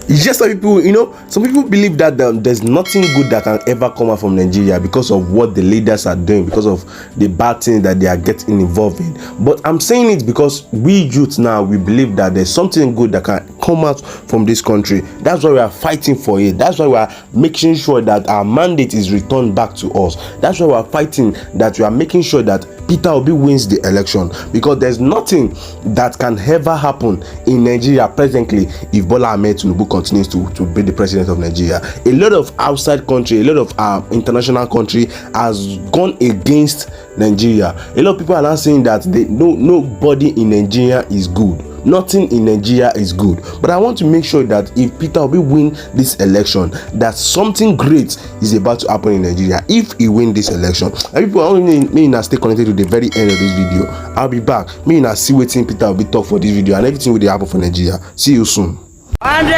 It's just some people, some people believe that there's nothing good that can ever come out from Nigeria because of what the leaders are doing, because of the bad things that they are getting involved in. But I'm saying it because we youth now, we believe that there's something good that can come out from this country. That's why we are fighting for it. That's why we are making sure that our mandate is returned back to us. That's why we are fighting, that we are making sure that Peter Obi wins the election, because there's nothing that can ever happen in Nigeria presently if Bola Tinubu continues to be the president of Nigeria. A lot of outside country, a lot of international country has gone against Nigeria. A lot of people are now saying that nobody in Nigeria is good. Nothing in Nigeria is good. But I want to make sure that if Peter Obi win this election, that something great is about to happen in Nigeria if he win this election. And people only may not stay connected to the very end of this video. I'll be back. Me not see waiting Peter Obi talk for this video, and everything will happen for Nigeria. See you soon. Welcome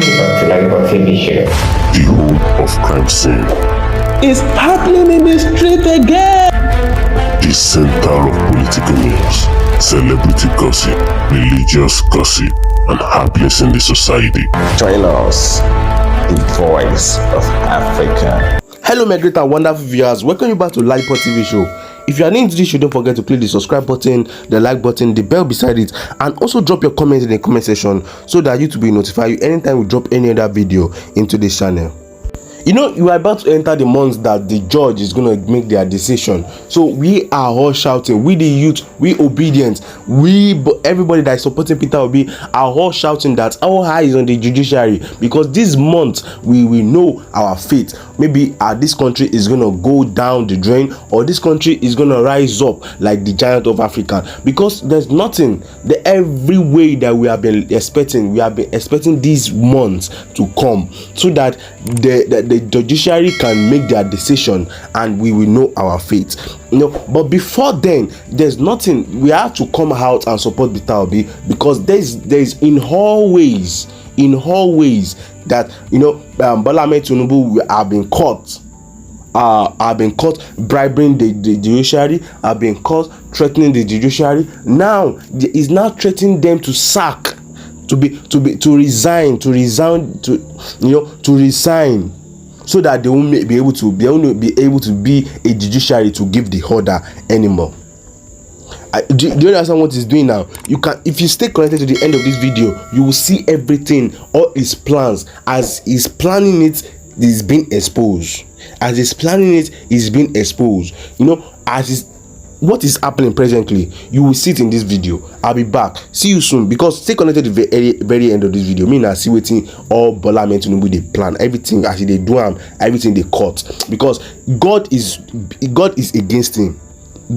to LAJUPOG TV show. The home of crime scene is happening in the street again. The center of political news, celebrity gossip, religious gossip, and happiness in the society. Join us, the voice of Africa. Hello my great and wonderful viewers, welcome you back to LAJUPOG TV show. If you are new to this show, don't forget to click the subscribe button, the like button, the bell beside it, and also drop your comments in the comment section so that YouTube will notify you anytime we drop any other video into this channel. You are about to enter the months that the judge is going to make their decision. So we are all shouting. We the youth, we obedient. Everybody that is supporting Peter Obi are all shouting that our eye is on the judiciary, because this month we will know our fate. Maybe this country is going to go down the drain, or this country is going to rise up like the giant of Africa. Because there's nothing, every way that we have been expecting these months to come, so that the judiciary can make their decision and we will know our fate. But before then, there's nothing. We have to come out and support Peter Obi, because there's in all ways that Bola Tinubu have been caught bribing the judiciary, have been caught threatening the judiciary. Now is now threatening them to sack, to resign, so that they won't be able to be a judiciary to give the order anymore. Do you understand what he's doing now? If you stay connected to the end of this video, you will see everything, all his plans. As he's planning it, is being exposed. As he's planning it, is being exposed. What is happening presently, you will see it in this video. I'll be back. See you soon, because stay connected to the very end of this video. Me now see waiting all Bola Tinubu they plan everything as they do everything they cut, because God is against him.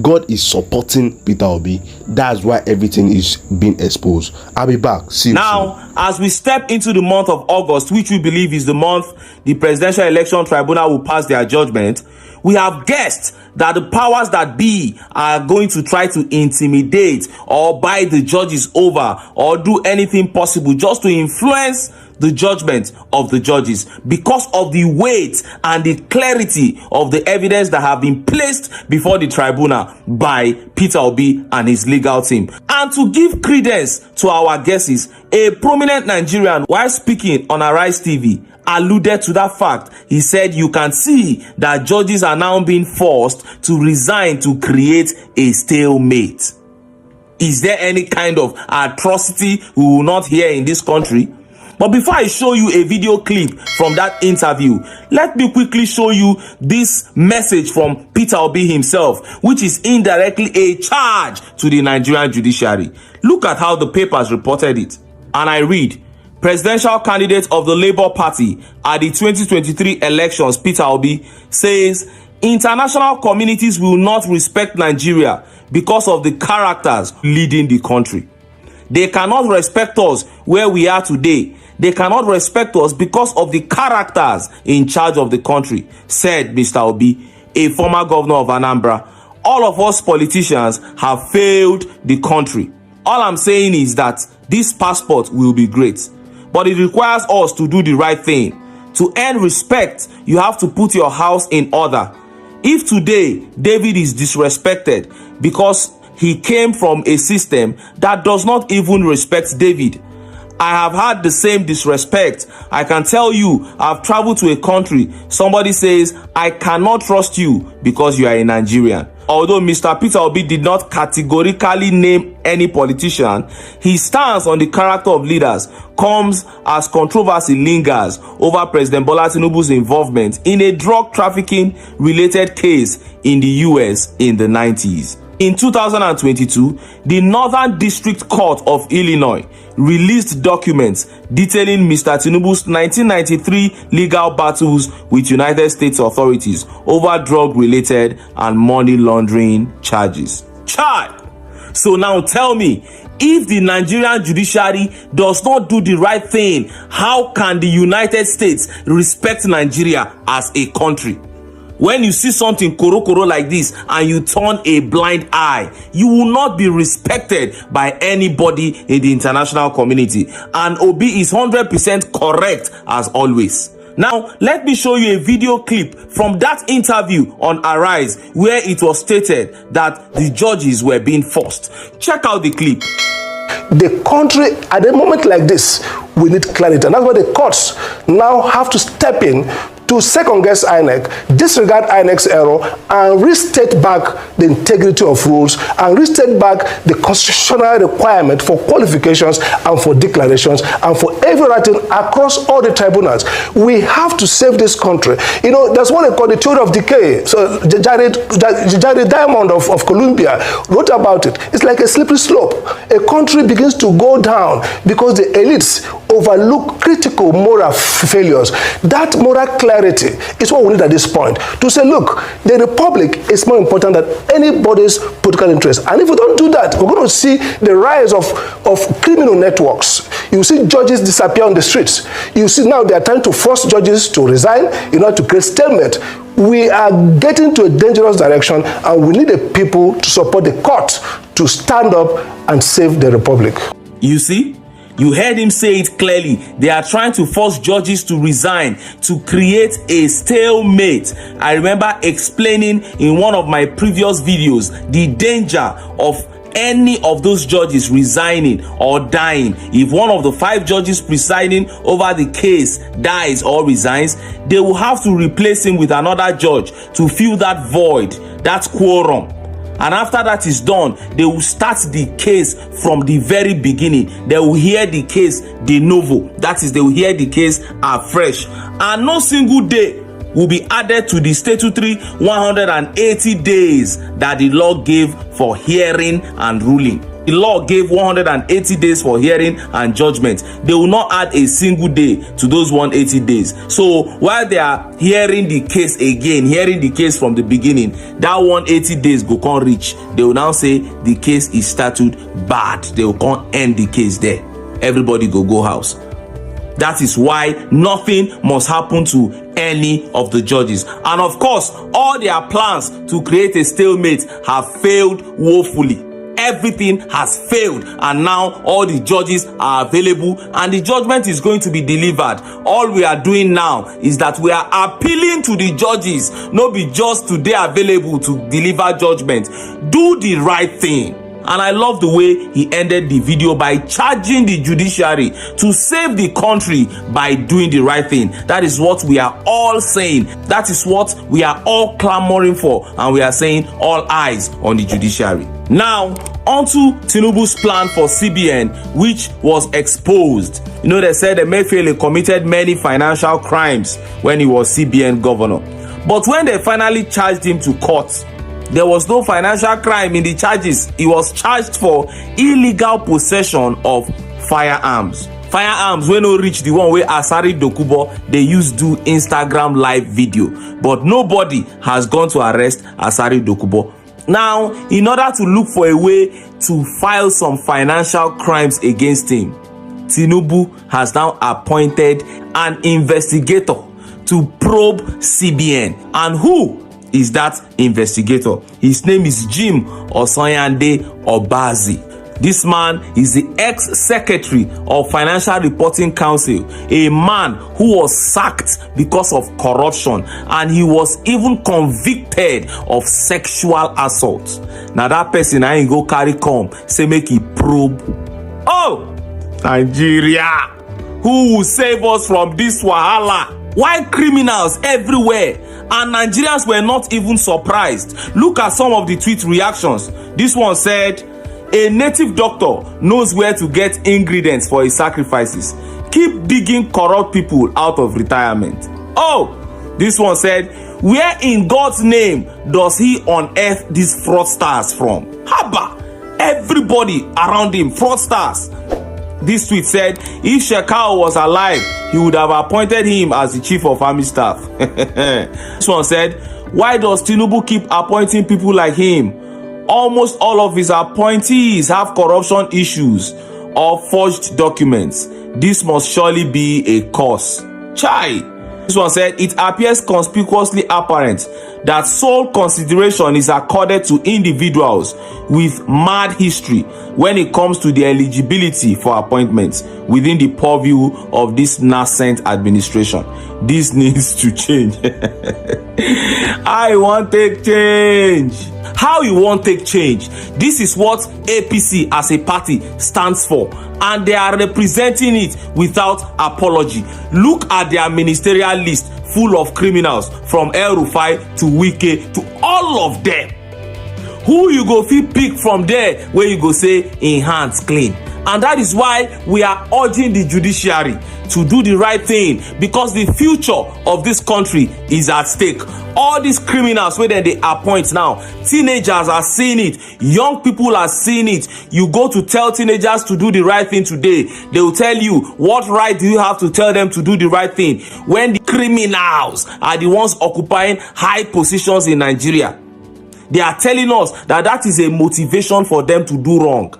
God is supporting Peter Obi. That's why everything is being exposed. I'll be back. See you now soon. As we step into the month of August, which we believe is the month the Presidential Election Tribunal will pass their judgment, we have guessed that the powers that be are going to try to intimidate or buy the judges over, or do anything possible just to influence the judgment of the judges, because of the weight and the clarity of the evidence that have been placed before the tribunal by Peter Obi and his legal team. And to give credence to our guesses, a prominent Nigerian, while speaking on Arise TV, alluded to that fact. He said you can see that judges are now being forced to resign to create a stalemate. Is there any kind of atrocity we will not hear in this country? But before I show you a video clip from that interview, let me quickly show you this message from Peter Obi himself, which is indirectly a charge to the Nigerian judiciary. Look at how the papers reported it. And I read, presidential candidate of the Labour Party at the 2023 elections, Peter Obi, says international communities will not respect Nigeria because of the characters leading the country. They cannot respect us where we are today. They cannot respect us because of the characters in charge of the country, said Mr. Obi, a former governor of Anambra. All of us politicians have failed the country. All I'm saying is that this passport will be great, but it requires us to do the right thing. To earn respect, you have to put your house in order. If today David is disrespected because he came from a system that does not even respect David. I have had the same disrespect. I can tell you, I've traveled to a country. Somebody says, I cannot trust you because you are a Nigerian. Although Mr. Peter Obi did not categorically name any politician, his stance on the character of leaders comes as controversy lingers over President Bola Tinubu's involvement in a drug trafficking related case in the US in the 90s. In 2022, the Northern District Court of Illinois released documents detailing Mr. Tinubu's 1993 legal battles with United States authorities over drug-related and money laundering charges. Child! So now tell me, if the Nigerian judiciary does not do the right thing, how can the United States respect Nigeria as a country? When you see something koro like this and you turn a blind eye, you will not be respected by anybody in the international community. And Obi is 100% correct as always. Now, let me show you a video clip from that interview on Arise where it was stated that the judges were being forced. Check out the clip. The country, at a moment like this, we need clarity. And that's why the courts now have to step in to second-guess INEC, disregard INEC's error, and restate back the integrity of rules, and restate back the constitutional requirement for qualifications and for declarations and for every writing across all the tribunals. We have to save this country. You know, that's what they call the theory of decay. So Jared Diamond of Columbia wrote about it. It's like a slippery slope. A country begins to go down because the elites overlook critical moral failures. That moral clarity is what we need at this point. To say, look, the republic is more important than anybody's political interest. And if we don't do that, we're going to see the rise of criminal networks. You see judges disappear on the streets. You see now they are trying to force judges to resign in order to create stalemate. We are getting to a dangerous direction, and we need the people to support the court to stand up and save the republic. You see? You heard him say it clearly. They are trying to force judges to resign to create a stalemate. I remember explaining in one of my previous videos the danger of any of those judges resigning or dying. If one of the 5 judges presiding over the case dies or resigns, they will have to replace him with another judge to fill that void, that quorum. And after that is done, they will start the case from the very beginning. They will hear the case de novo. That is, they will hear the case afresh. And no single day will be added to the statutory 180 days that the law gave for hearing and ruling. The law gave 180 days for hearing and judgment. They will not add a single day to those 180 days. So while they are hearing the case again, hearing the case from the beginning, that 180 days go can't reach. They will now say the case is statute bad. They will can't end the case there. Everybody go house. That is why nothing must happen to any of the judges. And of course, all their plans to create a stalemate have failed woefully. Everything has failed, and now all the judges are available and the judgment is going to be delivered. All we are doing now is that we are appealing to the judges, not be just today available to deliver judgment. Do the right thing. And I love the way he ended the video by charging the judiciary to save the country by doing the right thing. That is what we are all saying. That is what we are all clamoring for. And we are saying all eyes on the judiciary. Now, onto Tinubu's plan for CBN, which was exposed. You know, they said Emefiele committed many financial crimes when he was CBN governor. But when they finally charged him to court, there was no financial crime in the charges. He was charged for illegal possession of firearms. Firearms wey no reach the one wey Asari Dokubo they use do Instagram live video. But nobody has gone to arrest Asari Dokubo. Now, in order to look for a way to file some financial crimes against him, Tinubu has now appointed an investigator to probe CBN. And who is that investigator? His name is Jim Osanyande Obazi. This man is the ex-secretary of Financial Reporting Council, a man who was sacked because of corruption, and he was even convicted of sexual assault. Now that person I ain't go carry come say make he probe. Oh, Nigeria, who will save us from this wahala? Why criminals everywhere? And Nigerians were not even surprised. Look at some of the tweet reactions. This one said, a native doctor knows where to get ingredients for his sacrifices. Keep digging corrupt people out of retirement. Oh, this one said, where in God's name does he unearth these fraudsters from? Haba, everybody around him, fraudsters. This tweet said, if Shekau was alive, he would have appointed him as the chief of army staff. This one said, why does Tinubu keep appointing people like him? Almost all of his appointees have corruption issues or forged documents. This must surely be a cause. Chai! This one said, it appears conspicuously apparent that sole consideration is accorded to individuals with mad history when it comes to the eligibility for appointments within the purview of this nascent administration. This needs to change. I want take change. How you want take change? This is what APC as a party stands for, and they are representing it without apology. Look at their ministerial list full of criminals, from El Rufai to Wike to all of them. Who you go fit pick from there where you go say in hands clean? And that is why we are urging the judiciary to do the right thing, because the future of this country is at stake. All these criminals where they appoint now, teenagers are seeing it, young people are seeing it. You go to tell teenagers to do the right thing today, they will tell you, what right do you have to tell them to do the right thing when the criminals are the ones occupying high positions in Nigeria? They are telling us that that is a motivation for them to do wrong.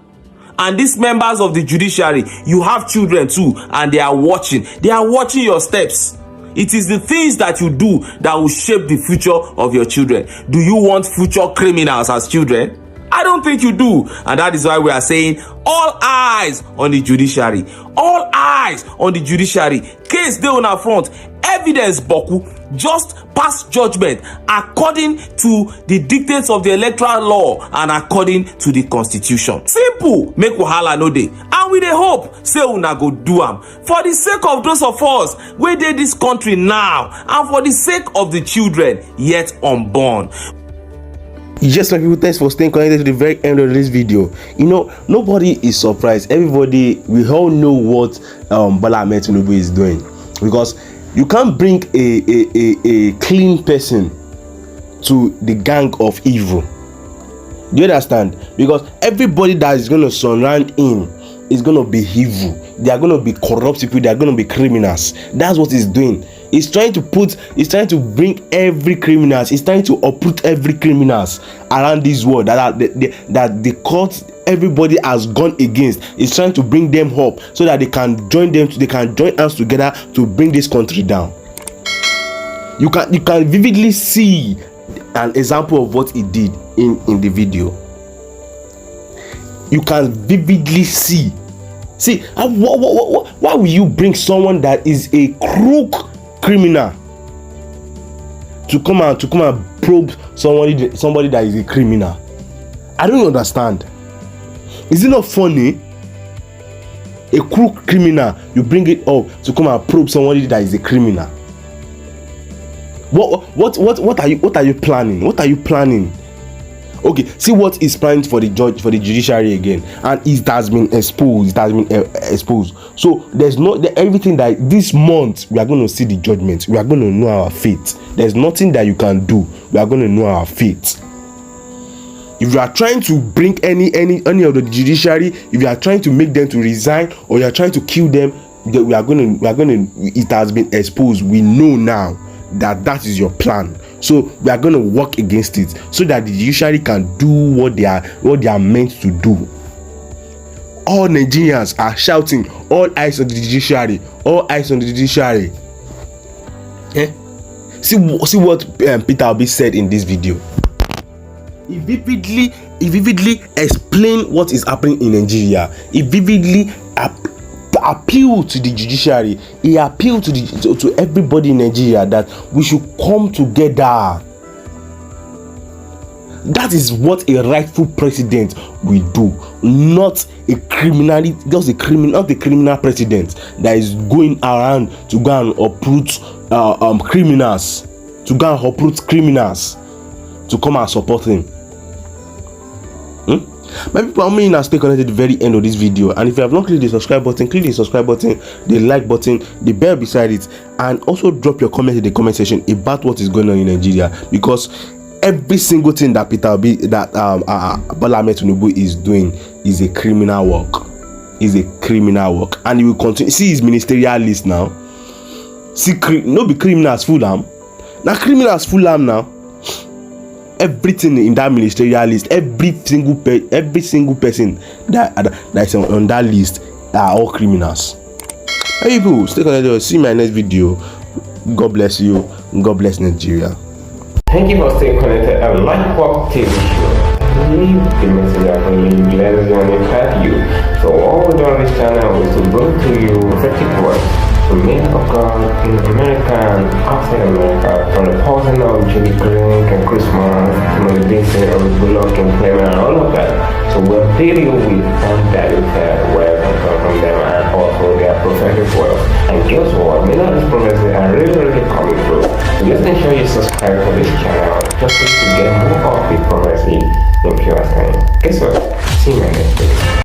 And these members of the judiciary, you have children too, and they are watching. They are watching your steps. It is the things that you do that will shape the future of your children. Do you want future criminals as children? I don't think you do. And that is why we are saying all eyes on the judiciary. All eyes on the judiciary. Case dey on our front. Evidence boku. Just pass judgment according to the dictates of the electoral law and according to the constitution. Simple. Make wahala no dey. And we dey hope say una go do am for the sake of those of us wey dey this country now, and for the sake of the children yet unborn. Yes, my people, thanks for staying connected to the very end of this video. You know, nobody is surprised. Everybody, we all know what Bola Tinubu is doing, because you can't bring a clean person to the gang of evil. Do you understand? Because everybody that is going to surround him is going to be evil. They are going to be corrupt people. They are going to be criminals. That's what he's doing. He's trying to bring every criminals. He's trying to uproot every criminals around this world that the court, everybody has gone against. He's trying to bring them up so that they can join hands together to bring this country down. You can vividly see an example of what he did in the video. You can vividly see. Why will you bring someone that is a crook criminal to come and probe somebody that is a criminal? I don't understand. Is it not funny? A crook criminal, you bring it up to come and probe somebody that is a criminal. What are you planning? What are you planning? Okay, see what is planned for the judiciary again, and it has been exposed. So there's everything that this month we are going to see the judgment. We are going to know our fate. There's nothing that you can do. We are going to know our fate. If you are trying to bring any of the judiciary, if you are trying to make them to resign, or you are trying to kill them, we are going to. It has been exposed. We know now that is your plan. So we are going to work against it so that the judiciary can do what they are meant to do. All Nigerians are shouting, all eyes on the judiciary, all eyes on the judiciary. See what Peter Obi said in this video. He He vividly explained what is happening in Nigeria. He vividly appealed to the judiciary. He appealed to everybody in Nigeria that we should come together. That is what a rightful president will do, not a criminal president that is going around to go and uproot criminals, to come and support him. My people, I'm going to stay connected to the very end of this video, and if you have not clicked the subscribe button, click the subscribe button, the like button, the bell beside it, and also drop your comment in the comment section about what is going on in Nigeria, because every single thing that Bola Tinubu is doing is a criminal work. And he will continue. See his ministerial list now. See, no be criminals full am. Now criminals full am now. Everything in that ministerial list, every single person that is on that list are all criminals. Hey people, stay connected. See my next video. God bless you. God bless Nigeria. Thank you for staying connected at LAJUPOG TV show. Leave the message after you let us help you. So all we do on this channel is to bring to you prophetic words from men of God in America and outside America, from the person of Judy Green and Christmas to the Vincent of Bola and Clement and all of that. So we'll fill you with undiluted words from them and also their prophetic words. And guess what? Many of these prophecies are really coming true. So just ensure you subscribe to this channel just to get more of the prophecy in pure time. Guess what? See you in my next video.